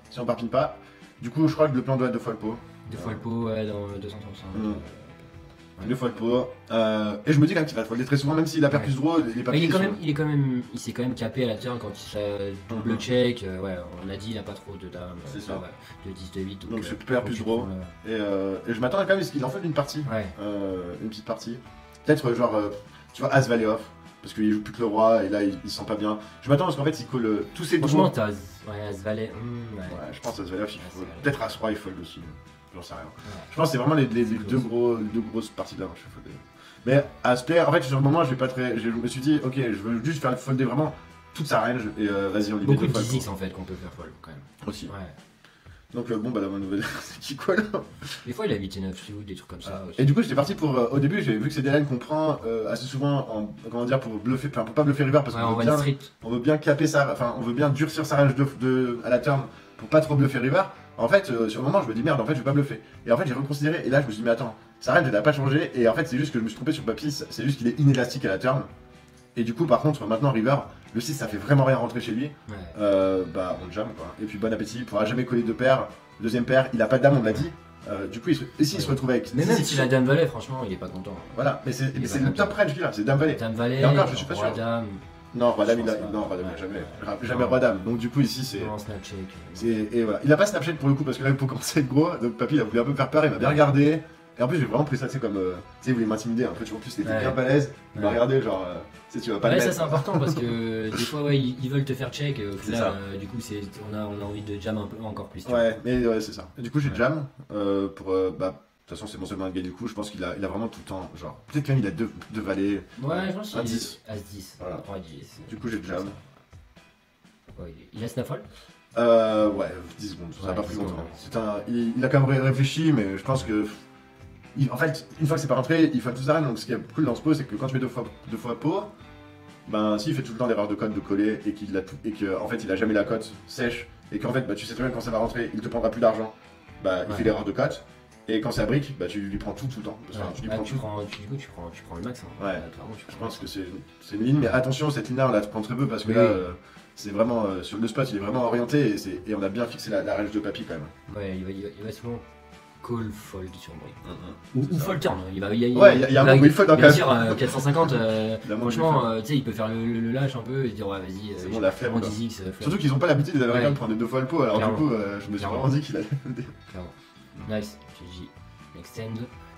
Si on parpine pas. Du coup, je crois que le plan doit être 2 fois le pot. 2 fois le pot, ouais, dans 235. 2 fois le pot. Et je me dis quand même qu'il va folder très souvent, même s'il a pas plus de draw, il est pas plus. Il s'est quand même capé à la turn quand il fait double check. Ouais, on a dit, il a pas trop de dames. C'est ça. De 10, de 8. Donc je perds plus de draw. Et je m'attends quand même à ce qu'il en fait une partie. Ouais. Une petite partie. Peut-être genre, tu vois, As Valet off. Parce qu'il joue plus que le roi et là il se sent pas bien. Je m'attends parce qu'en fait il colle tous ses draws. Franchement, t'as As Valet. Ouais, je pense As Valet off, peut-être As Roi il fold aussi. J'en sais rien. Ouais. Je pense que c'est vraiment les deux grosses parties là. Je folder. Mais As Player, en fait sur le moment je me suis dit ok, je veux juste faire folder vraiment toute sa range et vas-y on lui met beaucoup de 10x en fait qu'on peut faire fold quand même. Aussi. Ouais. Donc bon bah la bonne nouvelle c'est qu'il call. Des fois il a 8 et 9 ou des trucs comme ça. Et du coup j'étais parti pour au début j'ai vu que c'est des lines qu'on prend assez souvent en comment dire pour bluffer, enfin pour pas bluffer river parce Ouais, qu'on veut bien caper ça, enfin on veut bien durcir sa range à la turn pour pas trop bluffer river. En fait sur le moment je me dis merde en fait je vais pas bluffer. Et en fait j'ai reconsidéré et là je me suis dit mais attends, sa range elle a pas changé et en fait c'est juste que je me suis trompé sur papy, c'est juste qu'il est inélastique à la turn. Et du coup par contre maintenant river le 6 ça fait vraiment rien rentrer chez lui. Bah on le jam quoi. Et puis bon appétit, il pourra jamais coller deux paires. Deuxième paire, il a pas de dame on l'a dit. Du coup il se retrouve avec. Mais même si la dame valet franchement il est pas content. Voilà, mais c'est le top range qu'il a, c'est dame valet. Dame valet, et encore je suis pas sûr. Dame. Non, roi dame il a. Non, roi dame jamais roi dame. Donc du coup ici c'est. Non, Snapchat. Et voilà. Il a pas Snapchat pour le coup parce que là pour commencer à être gros, donc papy il a voulu un peu faire peur, il m'a bien regardé. Et en plus j'ai vraiment pris ça tu sais comme. Tu sais il voulait m'intimider un peu, tu vois, en plus il était bien balèze. Il m'a regardé genre. Tu vas pas le mettre. Ça c'est important parce que des fois ils veulent te faire check et au final du coup on a envie de jam un peu encore plus. Ouais, mais ouais c'est ça. Et du coup j'ai jam pour bah. De toute façon, c'est mon seul moyen de gagner du coup. Je pense qu'il a vraiment tout le temps. Genre, peut-être qu'il a deux valets. Ouais, je pense qu'il a 10. As-10. Voilà. Ouais, du coup, j'ai jam. Ouais, il a snaffle ouais, 10 secondes. Ça n'a pas pris longtemps. Il a quand même réfléchi, mais je pense que. En fait, une fois que c'est pas rentré, il faut tout ça. Donc, ce qui est cool dans ce pot, c'est que quand tu mets deux fois pot, ben, s'il fait tout le temps l'erreur de code de coller et qu'en fait, il a jamais la cote sèche et qu'en fait, bah, tu sais très bien quand ça va rentrer, il te prendra plus d'argent. Bah, il fait l'erreur de cote. Et quand ça brique, bah tu lui prends tout le temps. Tu prends le max. Hein. Ouais, clairement, je pense que c'est une ligne, mais attention, cette ligne-là, on la prend très peu parce que là, c'est vraiment sur le spot, il est vraiment orienté et on a bien fixé la range de papy quand même. Ouais, il va souvent call fold sur brick. Ou fold turn. Il y a un moment où il fold quand même. Bien sûr, 450, franchement, tu sais, il peut faire le lâche un peu et se dire ouais, vas-y, c'est bon, la flemme. 10x. Surtout qu'ils ont pas l'habitude des Américains de prendre deux fois le pot, alors du coup, je me suis vraiment dit qu'il allait. Clairement. Nice, GG. Extend.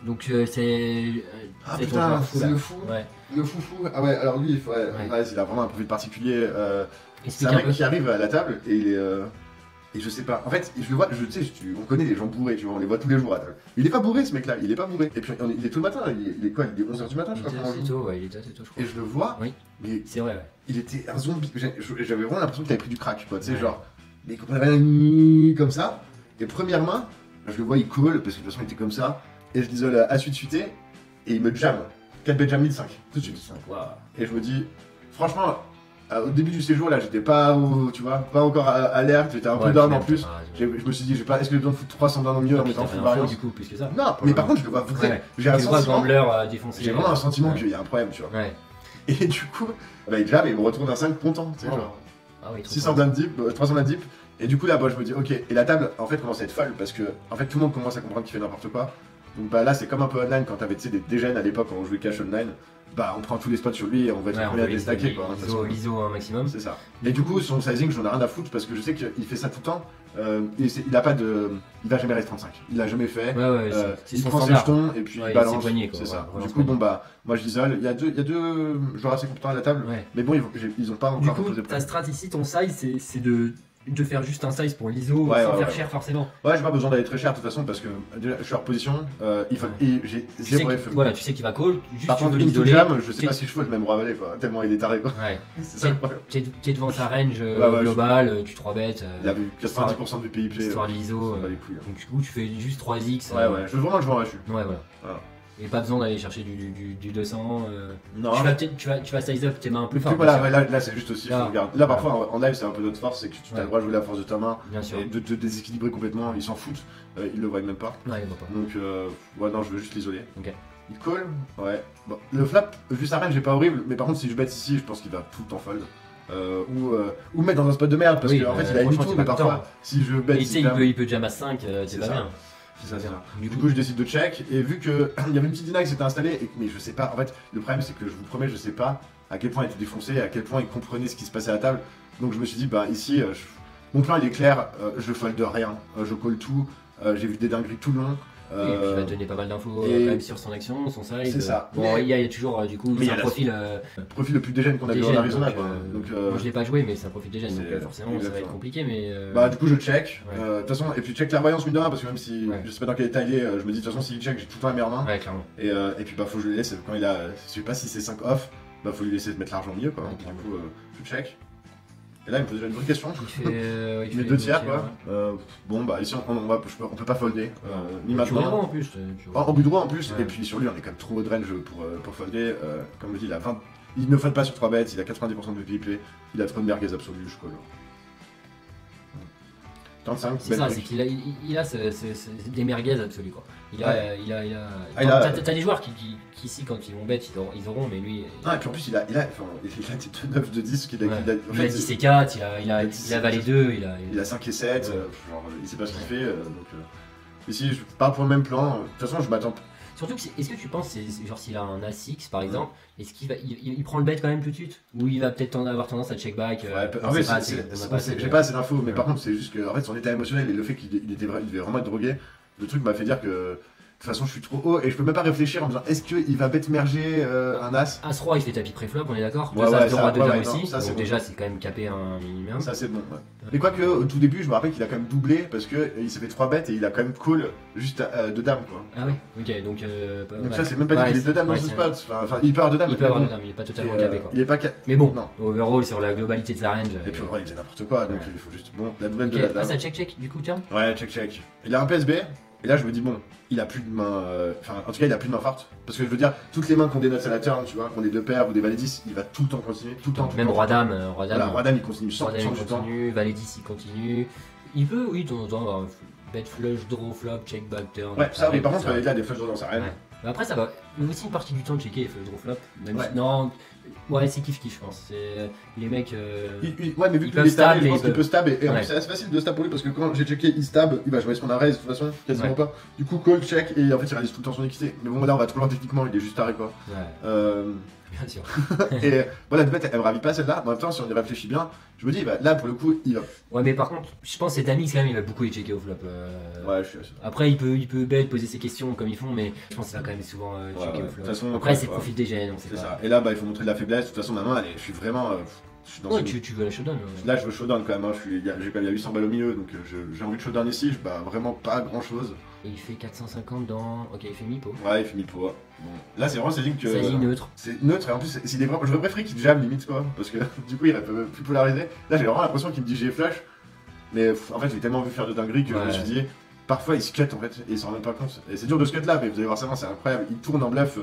Donc c'est. Ah putain, c'est le fou. Ouais. Le foufou. Ah ouais, alors lui, il a vraiment un profil particulier. C'est un mec qui arrive à la table et il est. Et je sais pas. En fait, je le vois, on connaît les gens bourrés, tu vois, on les voit tous les jours à table. Il est pas bourré ce mec-là, il est pas bourré. Et puis il est tout le matin, il est quoi? Il est 11h du matin, je crois. C'est tôt, ouais, il est assez tôt, je crois. Et je le vois, mais. C'est vrai, ouais. Il était un zombie. J'avais vraiment l'impression qu'il avait pris du crack, quoi. Tu sais, genre. Mais il comprenait rien comme ça. Et première main. Je le vois, il call, parce que de toute façon il était comme ça, et je l'isole à suite et il me jam. 4 bet jam 1005, tout de suite. Wow. Et je me dis, franchement, au début du séjour là, j'étais pas, tu vois, pas encore alerte, j'étais un peu down en plus. Je me suis dit, est-ce que j'ai besoin de foutre 300 down au milieu en mettant full variance du coup, plus que ça. Non, mais par contre, je le vois vrai. J'ai un sentiment. J'ai vraiment un sentiment qu'il y a un problème, tu vois. Ouais. Et du coup, bah, il jam et il me retourne un 5 content, tu sais, genre. Ah oui, 600 down deep, 300 down deep. Et du coup là, je me dis ok, et la table en fait commence à être folle parce que en fait tout le monde commence à comprendre qu'il fait n'importe quoi. Donc bah là c'est comme un peu online quand t'avais des dégènes à l'époque quand on jouait cash online. Bah on prend tous les spots sur lui et on va être premier à déstacker quoi. L'ISO un maximum. C'est ça. Et du coup son sizing j'en ai rien à foutre parce que je sais qu'il fait ça tout le temps. Il a pas de. Il va jamais rester 35. Il l'a jamais fait. Il prend ses jetons et puis il balance. C'est ça. Du coup bon bah moi je l'isole. Il y a deux joueurs assez compétents à la table. Mais bon ils ont pas encore posé de problème. Ta strat ici, ton size c'est de faire juste un size pour l'ISO sans faire cher forcément. Ouais, j'ai pas besoin d'aller très cher de toute façon parce que déjà, je suis hors position. J'ai zéro effet. Voilà, tu sais qu'il va call. Juste par contre, une jam, je sais pas si je fais le même roi valet quoi. Tellement il est taré quoi. Ouais. C'est ça le problème. T'es devant sa range globale, tu 3 bêtes. Il a 90% du PIP. Histoire de l'ISO. Donc du coup, tu fais juste 3x. Ouais, je veux vraiment le jouer en HU. Ouais, voilà. Et pas besoin d'aller chercher du 200. Non. Tu vas size up tes mains plus fort. Voilà, là c'est juste aussi. Là parfois en live c'est un peu notre force, c'est que tu as le droit de jouer la force de ta main. Bien sûr. Et de te déséquilibrer complètement, ils s'en foutent. Ils le voient même pas. Ouais, ils voient pas. Donc non, je veux juste l'isoler. Ok. Il call, ouais. Bon, le flop, vu sa range, j'ai pas horrible, mais par contre si je bet ici, je pense qu'il va tout le temps fold. Ou mettre dans un spot de merde parce qu'en fait il a une tour, mais parfois si je bet. Il peut jam à 5, c'est pas bien. C'est ça. Du coup, je décide de check et vu qu'il y avait une petite dynamique qui s'était installée, mais je sais pas. En fait, le problème c'est que je vous promets, je sais pas à quel point il était défoncé, à quel point il comprenait ce qui se passait à la table. Donc je me suis dit, bah ici, mon plan il est clair, je fold rien, je call tout, j'ai vu des dingueries tout le long. Et puis il va te donner pas mal d'infos quand même sur son action, son size. C'est ça. Bon, il y a toujours du coup un profil. Le profil le plus dégène qu'on a vu en Arizona quoi. Moi je l'ai pas joué, mais c'est un profil dégène, donc forcément ça va être compliqué. Mais bah du coup je check. De toute façon, et puis check clairvoyance mine de rien, parce que même si je sais pas dans quel état il est, je me dis de toute façon s'il check, j'ai tout le temps la meilleure main. Ouais, clairement. Et puis bah faut que je le laisse quand il a. Je sais pas si c'est 5 off, bah faut lui laisser mettre l'argent au milieu quoi. Du coup je check. Et là, il me pose déjà une vraie question. Il Les fait 2 tiers, quoi. ouais. Bon, bah ici, on peut pas folder. Ni Tu maintenant. vois en plus. En but droit en plus, Ouais. et puis sur lui, on est quand même trop haut de range pour folder. Comme je dis, il ne fold pas sur 3 bêtes, il a 90% de PPP, il a trop de merguez absolue, je colle. 35, C'est ça, c'est qu'il a, c'est des merguez absolues quoi. T'as des joueurs qui ici quand ils vont bet ils auront, mais lui. Ah, et puis en plus, il a des 2 9 de 10 qu'il a. Ouais. En Il a fait, 10 et 4, il a valet 2, il a 5 et 7, Ouais. genre, il sait pas ce qu'il fait. Ici, je pars pour le même plan. De toute façon, je m'attends. Surtout que est-ce que tu penses, genre s'il a un A6 par exemple, est-ce qu'il il prend le bet quand même tout de suite? Ou il va peut-être avoir tendance à check back? En fait, j'ai pas assez d'infos, mais par contre, c'est juste que en fait, son état émotionnel et le fait qu'il devait vraiment être drogué, le truc m'a fait dire que de toute façon, je suis trop haut et je peux même pas réfléchir en me disant est-ce qu'il va bet merger un as. As-roi, il fait tapis préflop, on est d'accord? Ouais, Deux ouais, as, deux rois, deux ouais, dames ouais, non, aussi. ça, c'est Donc bon. déjà, c'est quand même capé un minimum. Ça, c'est bon, ouais. Mais quoique, au tout début, je me rappelle qu'il a quand même doublé parce qu'il s'est fait 3 bêtes et il a quand même call juste 2 dames, quoi. Ah oui, ok, donc. Donc, ça, c'est même pas dit qu'il est 2 dames dans ce spot. Enfin, il peut avoir 2 dames. Il peut avoir 2 dames, il est pas totalement capé quoi. Il est pas Mais bon, Non. overall sur la globalité de sa range. Et puis, ouais, il faisait n'importe quoi, donc Ouais. il faut juste. Bon, la double de Ok, la dame. ça check du coup, tiens. Ouais, check. Il a un PSB, et là je me dis, bon, il a plus de main. Enfin, en tout cas, il a plus de main forte. Parce que je veux dire, toutes les mains qu'on dénote à la turn, tu vois, qu'on est 2 paires ou des valets 10, il va tout le temps continuer, tout le temps. Même roi-dame, Voilà, Roi-Dame, il continue 100% roi-dame il du temps. continue, valet 10 il continue. Il peut, oui, de temps en temps, avoir bet flush, draw, flop, check, back, turn. Ouais, ça, mais par ça. contre, il a des flush dans sa reine. Ouais. Mais après, ça va. Mais aussi une partie du temps de checker les flush, draw, flop. Même Ouais. si, non, ouais, c'est kiff, je pense. Les mecs. Ouais, mais vu Ils qu'il peuvent est stab, stab, je mais pense ils qu'il peut stab, et en Ouais. plus c'est assez facile de stab pour lui parce que quand j'ai checké, il stab, il va jouer son raise de toute façon, quasiment Ouais. pas. Du coup, call, check, et en fait il réalise tout le temps son XT. Mais bon, là on va trop loin techniquement, il est juste taré quoi. Ouais, bien sûr. Et voilà, de fait, elle me ravit pas celle-là. En même temps, si on y réfléchit bien, je me dis, bah, là pour le coup, il va. Ouais, mais par contre, je pense que cet ami, quand même, il va beaucoup les checker au flop. Ouais, je suis assez. Après, il peut bet, poser ses questions comme ils font, mais je pense qu'il va quand même souvent checker ouais. au De flop. toute façon, Après, c'est ouais. profil des gènes, on sait C'est pas. ça. Et là, bah, il faut montrer de la faiblesse. De toute façon, maintenant, je suis vraiment. Je suis dans Ouais, une- tu veux la showdown. Là, je veux showdown quand même. Hein. Il y a 800 balles au milieu, donc j'ai envie de showdown ici. Je bats vraiment pas grand chose. Et il fait 450 dans. Ok, il fait mi-pot. Ouais, il fait 1000 pour. Bon. Là, c'est vraiment sizing que. Sizing neutre. C'est neutre et en plus, s'il est vraiment. J'aurais préféré qu'il jamme limite quoi. Parce que du coup, il aurait plus polarisé. Là, j'ai vraiment l'impression qu'il me dit j'ai flush. Mais en fait, j'ai tellement vu faire de dingueries que je me Ouais. suis dit. Parfois, il se cut en fait. Et il s'en rend même pas compte. Et c'est dur de se cut là, mais vous allez voir ça, c'est incroyable. Il tourne en bluff.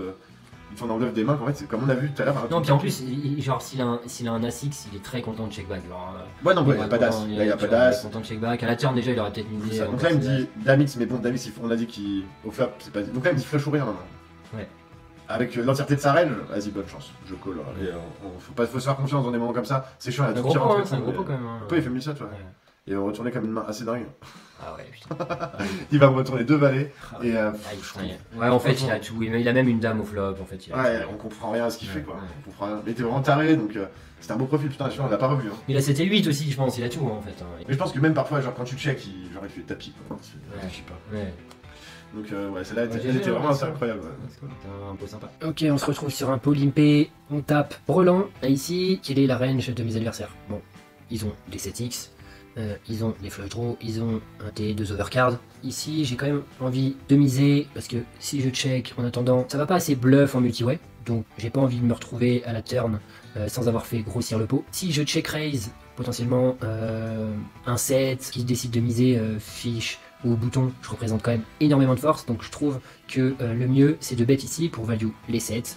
Il tourne en bluff des mains qu'en fait, c'est comme on a vu tout à l'heure. Non, puis en plus, genre, s'il a un A6, il est très content de check back. Genre, Ouais, non, il il n'y a pas d'as. Là, il n'y a pas d'as. Il est content de check back. À la turn, déjà, il aurait peut-être misé. Donc là, il me dit Damix, mais bon, Damix, on a dit qu'il. Au flop, c'est pas. Donc là, il me dit flush ou rien maintenant. Ouais. Avec l'entièreté de sa range, vas-y, bonne chance. Je call. Et faut se faire confiance dans des moments comme ça. C'est chiant, il y a C'est un tout gros qui pot, rentre. hein, c'est un gros pot quand même. hein. Peu, il fait 1000 tu vois. Ouais. Et on retournait comme une main assez dingue. Ah ouais, putain. Il va me retourner 2 valets. Ah Et Ouais, en fait, il a tout. Il a même une dame au flop. En fait, ouais, on comprend rien à ce qu'il fait quoi. Ouais. On comprend rien. Mais t'es vraiment taré donc c'était un beau profil, putain, on l'a pas revu. Hein. Il a 7 et 8 aussi, je pense. Il a tout en fait. hein. Mais je pense que même parfois, genre quand tu check, il fait tapis quoi. Je sais pas. Ouais. Donc ouais, celle-là, Ouais, elle était vraiment c'est assez incroyable. Ouais. C'est cool, c'est un peu sympa. Ok, on se retrouve sur un pot limpé, on tape Roland. Et ici, quelle est la range de mes adversaires? Bon, ils ont des 7x, ils ont des flush draw, ils ont un T, 2 overcards. Ici, j'ai quand même envie de miser, parce que si je check en attendant, ça va pas assez bluff en multi-way. Donc j'ai pas envie de me retrouver à la turn sans avoir fait grossir le pot. Si je check raise, potentiellement un 7 qui décide de miser fiche ou bouton, je représente quand même énormément de force, donc je trouve que le mieux c'est de bet ici pour value les 7,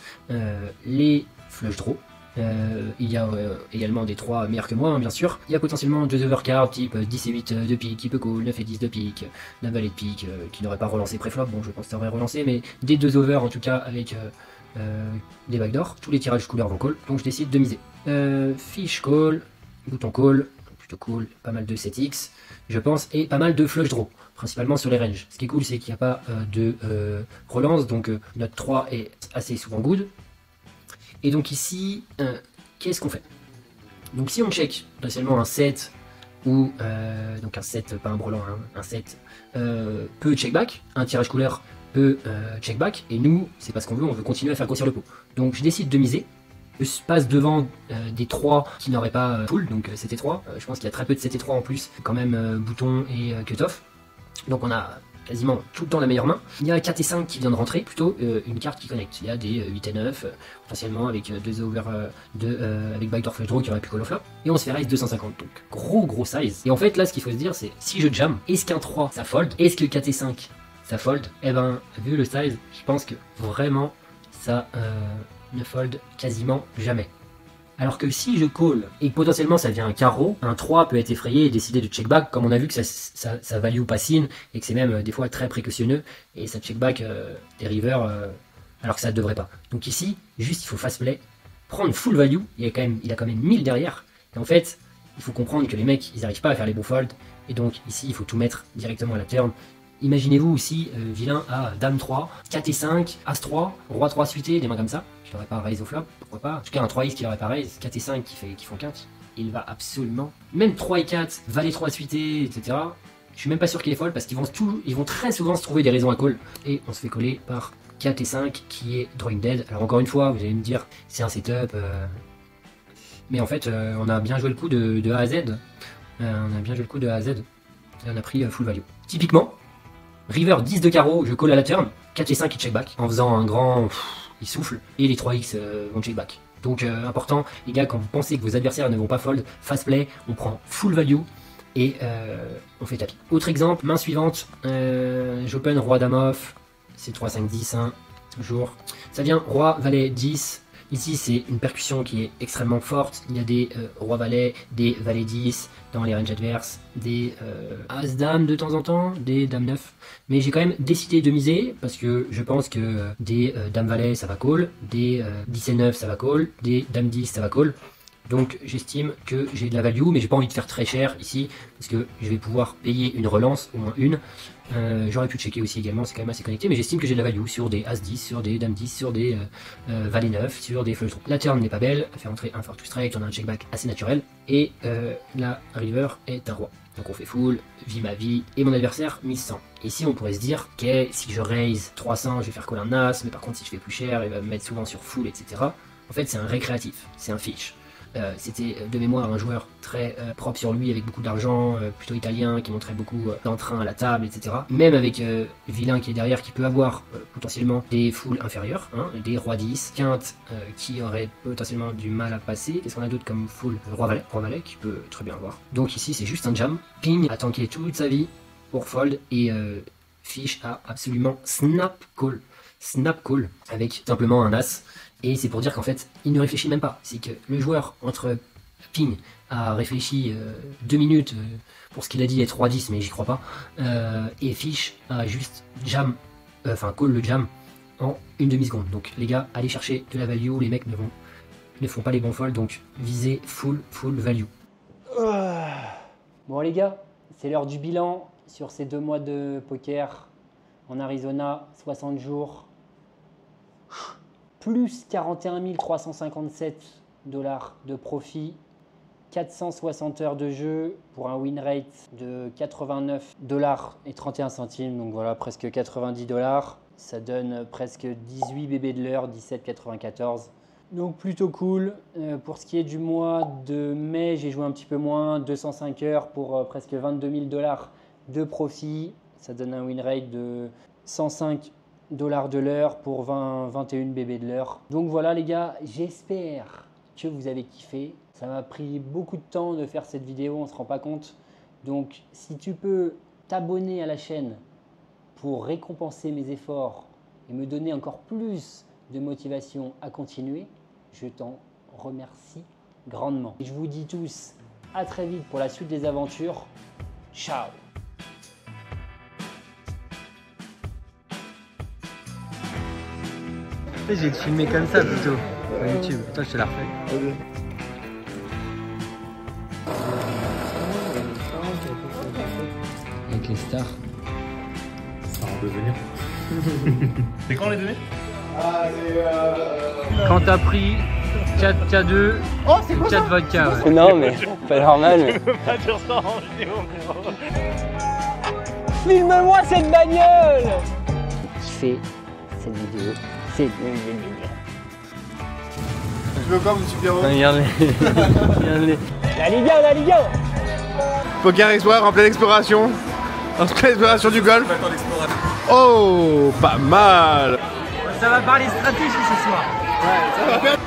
les flush draw. Il y a également des 3 meilleurs que moi, hein, bien sûr. Il y a potentiellement 2 overcards type 10 et 8 de pique qui peut call, 9 et 10 de pique, la valet de pique qui n'aurait pas relancé préflop, bon je pense que ça aurait relancé, mais des 2 over en tout cas avec des backdoors. Tous les tirages couleurs vont call, donc je décide de miser. Fiche call, bouton call, plutôt cool, pas mal de 7x, je pense, et pas mal de flush draw, principalement sur les ranges. Ce qui est cool, c'est qu'il n'y a pas de relance, donc notre 3 est assez souvent good. Et donc ici, qu'est-ce qu'on fait? Donc si on check potentiellement un 7 ou donc un 7, pas un brelan, hein, un 7 peut check back, un tirage couleur peut check back, et nous, c'est pas ce qu'on veut, on veut continuer à faire grossir le pot. Donc je décide de miser. Je passe devant des 3 qui n'auraient pas full, donc c'était 3. Je pense qu'il y a très peu de 7 et 3 en plus, quand même bouton et cut-off. Donc on a quasiment tout le temps la meilleure main. Il y a 4 et 5 qui vient de rentrer, plutôt une carte qui connecte. Il y a des 8 et 9, potentiellement avec 2 over, avec backdoor flush draw qui aurait pu call au flop. Et on se fait raise 250, donc gros size. Et en fait là ce qu'il faut se dire c'est, si je jam, est-ce qu'un 3 ça fold, est-ce que 4 et 5 ça fold? Eh ben vu le size, je pense que vraiment ça ne fold quasiment jamais. Alors que si je call et que potentiellement ça devient un carreau, un 3 peut être effrayé et décider de check back, comme on a vu que ça value pas sin et que c'est même des fois très précautionneux et ça check back des rivers alors que ça ne devrait pas. Donc ici, juste il faut fast play, prendre full value, il a quand même 1000 derrière. Et en fait, il faut comprendre que les mecs ils n'arrivent pas à faire les bons folds et donc ici il faut tout mettre directement à la turn. Imaginez-vous aussi vilain à Dame 3, 4 et 5, As 3, Roi 3 suité, des mains comme ça. Qui n'aurait pas raise au flop, pourquoi pas. En tout cas un 3x qui n'aurait pas raise, 4 et 5 qui font quinte. Il va absolument. Même 3 et 4, Valet 3 suité, etc. Je suis même pas sûr qu'il est fold parce qu'ils vont très souvent se trouver des raisons à call. Et on se fait coller par 4 et 5 qui est drawing dead. Alors encore une fois, vous allez me dire, c'est un setup. Mais en fait, on a bien joué le coup de A à Z. On a bien joué le coup de A à Z. Et on a pris full value. Typiquement, river 10 de carreau, je call à la turn, 4 et 5 il check back, en faisant un grand, il souffle, et les 3x vont check back. Donc important, les gars, quand vous pensez que vos adversaires ne vont pas fold, fast play, on prend full value, et on fait tapis. Autre exemple, main suivante, j'open roi dame off, c'est 3, 5, 10, hein, toujours. Ça vient roi, valet, 10. Ici, c'est une percussion qui est extrêmement forte. Il y a des rois valets, des valets 10 dans les ranges adverses, des as dame de temps en temps, des dames 9. Mais j'ai quand même décidé de miser parce que je pense que des dames valets ça va call, des 10 et 9 ça va call, des dames 10 ça va call. Donc j'estime que j'ai de la value, mais j'ai pas envie de faire très cher ici, parce que je vais pouvoir payer une relance, au moins une. J'aurais pu checker aussi également, c'est quand même assez connecté, mais j'estime que j'ai de la value sur des As 10, sur des Dames 10, sur des Valets 9, sur des flush draw. La turn n'est pas belle, elle fait entrer un 4 to straight, on a un check back assez naturel, et la river est un roi. Donc on fait full, vie ma vie, et mon adversaire mise 100. Ici on pourrait se dire, ok, si je raise 300, je vais faire call un As, mais par contre si je fais plus cher, il va me mettre souvent sur full, etc. En fait c'est un récréatif, c'est un fiche. C'était de mémoire un joueur très propre sur lui, avec beaucoup d'argent, plutôt italien, qui montrait beaucoup d'entrain à la table, etc. Même avec vilain qui est derrière, qui peut avoir potentiellement des foules inférieures, hein, des rois 10, quinte qui aurait potentiellement du mal à passer. Qu'est-ce qu'on a d'autre comme full? Roi valet qui peut très bien avoir. Donc ici c'est juste un jam, ping, à tanker toute sa vie pour fold, et fiche à absolument snap call, avec simplement un as. Et c'est pour dire qu'en fait, il ne réfléchit même pas. C'est que le joueur, entre ping, a réfléchi 2 minutes pour ce qu'il a dit être 3-10, mais j'y crois pas. Et fiche a juste jam, call le jam en une demi-seconde. Donc les gars, allez chercher de la value, les mecs ne font pas les bons folds, donc visez full value. Bon les gars, c'est l'heure du bilan sur ces 2 mois de poker en Arizona, 60 jours. Plus 41 357 $ de profit, 460 heures de jeu pour un win rate de 89 $ et 31 centimes, donc voilà, presque 90 $. Ça donne presque 18 bébés de l'heure, 17,94. Donc plutôt cool. Pour ce qui est du mois de mai, j'ai joué un petit peu moins, 205 heures pour presque 22 000 $ de profit. Ça donne un win rate de 105 $ de l'heure pour 21 bébés de l'heure. Donc voilà les gars, j'espère que vous avez kiffé. Ça m'a pris beaucoup de temps de faire cette vidéo, on ne se rend pas compte. Donc si tu peux t'abonner à la chaîne pour récompenser mes efforts et me donner encore plus de motivation à continuer, je t'en remercie grandement. Et je vous dis tous à très vite pour la suite des aventures. Ciao! Je vais te filmer comme ça plutôt sur YouTube. Attends, je te la refais. Okay. Avec les stars. Ça va devenir. C'est quand les données? Quand t'as pris 4 K2 et 4 vodka. Ouais. Non mais pas normal. Mais... Je peux pas dire ça en vidéo. Filme-moi cette bagnole. Kiffez cette vidéo. C'est une vidéo. Tu veux quoi mon super héros? Regardez. La Ligue 1, la Ligue 1. Poker Explorer en pleine exploration. En tout cas, l'exploration du golf. Oh, pas mal. Ça va parler stratégie ce soir. Ouais, ça va faire.